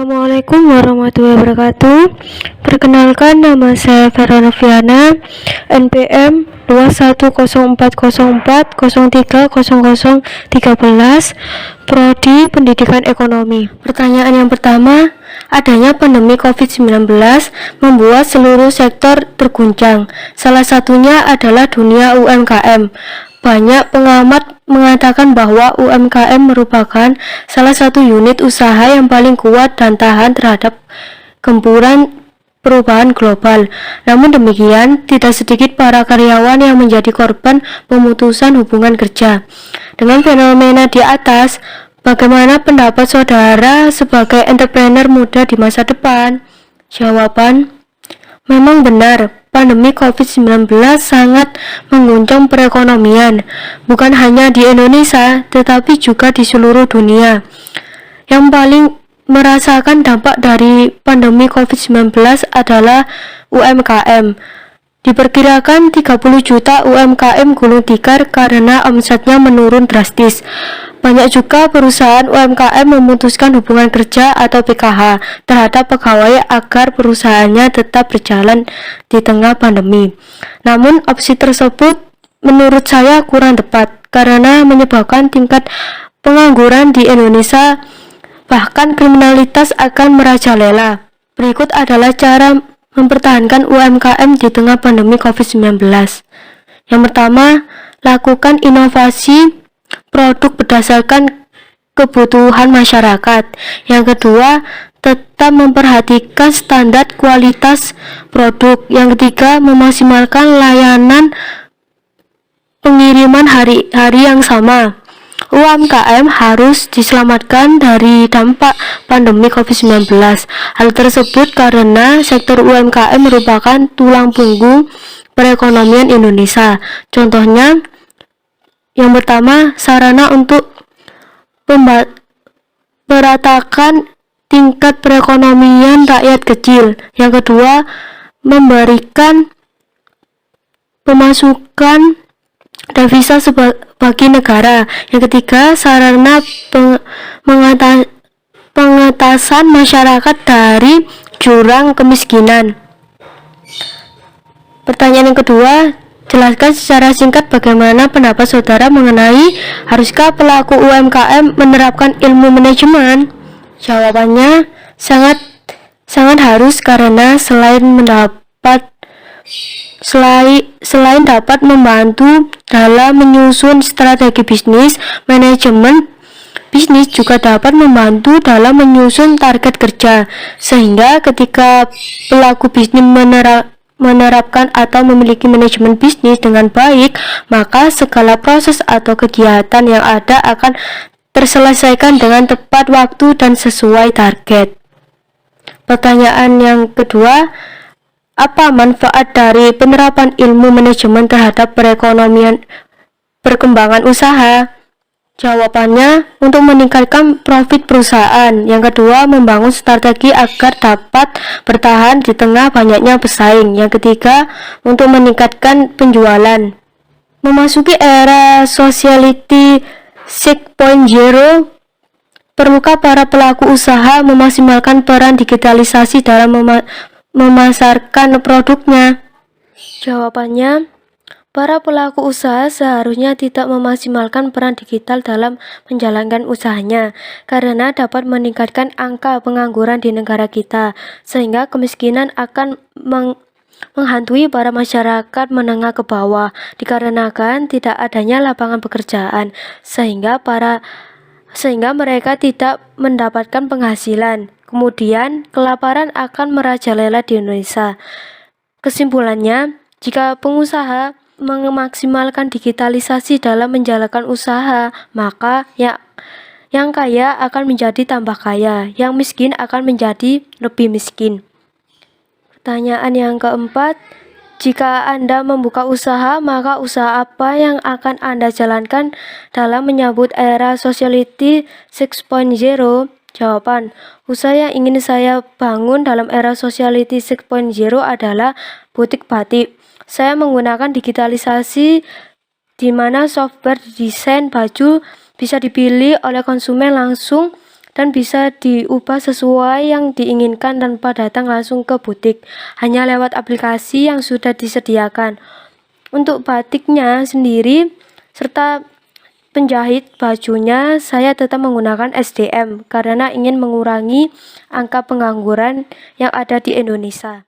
Assalamualaikum warahmatullahi wabarakatuh. Perkenalkan, nama saya Vera Noviana, NPM 2104040300013, Prodi Pendidikan Ekonomi. Pertanyaan yang pertama, adanya pandemi COVID-19 membuat seluruh sektor terguncang. Salah satunya adalah dunia UMKM. Banyak pengamat mengatakan bahwa UMKM merupakan salah satu unit usaha yang paling kuat dan tahan terhadap gempuran perubahan global. Namun demikian, tidak sedikit para karyawan yang menjadi korban pemutusan hubungan kerja. Dengan fenomena di atas, bagaimana pendapat saudara sebagai entrepreneur muda di masa depan? Jawaban: memang benar, pandemi COVID-19 sangat mengguncang perekonomian, bukan hanya di Indonesia, tetapi juga di seluruh dunia. Yang paling merasakan dampak dari pandemi COVID-19 adalah UMKM. Diperkirakan 30 juta UMKM gulung tikar karena omsetnya menurun drastis. Banyak juga perusahaan UMKM memutuskan hubungan kerja atau PKH terhadap pegawai agar perusahaannya tetap berjalan di tengah pandemi. Namun opsi tersebut menurut saya kurang tepat karena menyebabkan tingkat pengangguran di Indonesia, bahkan kriminalitas akan merajalela. Berikut adalah cara mempertahankan UMKM di tengah pandemi COVID-19. Yang pertama, lakukan inovasi produk berdasarkan kebutuhan masyarakat. Yang kedua, tetap memperhatikan standar kualitas produk. Yang ketiga, memaksimalkan layanan pengiriman hari yang sama. UMKM harus diselamatkan dari dampak pandemi COVID-19. Hal tersebut karena sektor UMKM merupakan tulang punggung perekonomian Indonesia. Contohnya, yang pertama, sarana untuk meratakan tingkat perekonomian rakyat kecil. Yang kedua, memberikan pemasukan devisa bagi negara. Yang ketiga, sarana pengetasan masyarakat dari jurang kemiskinan. Pertanyaan yang kedua, jelaskan secara singkat bagaimana pendapat saudara mengenai haruskah pelaku UMKM menerapkan ilmu manajemen? Jawabannya sangat harus karena selain dapat membantu dalam menyusun strategi bisnis, manajemen bisnis juga dapat membantu dalam menyusun target kerja, sehingga ketika pelaku bisnis menerapkan atau memiliki manajemen bisnis dengan baik, maka segala proses atau kegiatan yang ada akan terselesaikan dengan tepat waktu dan sesuai target. Pertanyaan yang kedua, apa manfaat dari penerapan ilmu manajemen terhadap perkembangan usaha? Jawabannya, untuk meningkatkan profit perusahaan. Yang kedua, membangun strategi agar dapat bertahan di tengah banyaknya pesaing. Yang ketiga, untuk meningkatkan penjualan. Memasuki era Society 6.0, perlukah para pelaku usaha memaksimalkan peran digitalisasi dalam memasarkan produknya? Jawabannya, para pelaku usaha seharusnya tidak memaksimalkan peran digital dalam menjalankan usahanya, karena dapat meningkatkan angka pengangguran di negara kita, sehingga kemiskinan akan menghantui para masyarakat menengah ke bawah, dikarenakan tidak adanya lapangan pekerjaan, sehingga mereka tidak mendapatkan penghasilan. Kemudian, kelaparan akan merajalela di Indonesia. Kesimpulannya, jika pengusaha memaksimalkan digitalisasi dalam menjalankan usaha, maka yang kaya akan menjadi tambah kaya, yang miskin akan menjadi lebih miskin. Pertanyaan yang keempat, jika Anda membuka usaha, maka usaha apa yang akan Anda jalankan dalam menyambut era Society 6.0? Jawaban, usaha yang ingin saya bangun dalam era Society 6.0 adalah butik batik. Saya menggunakan digitalisasi di mana software desain baju bisa dipilih oleh konsumen langsung dan bisa diubah sesuai yang diinginkan tanpa datang langsung ke butik, hanya lewat aplikasi yang sudah disediakan. Untuk batiknya sendiri serta penjahit bajunya, saya tetap menggunakan SDM karena ingin mengurangi angka pengangguran yang ada di Indonesia.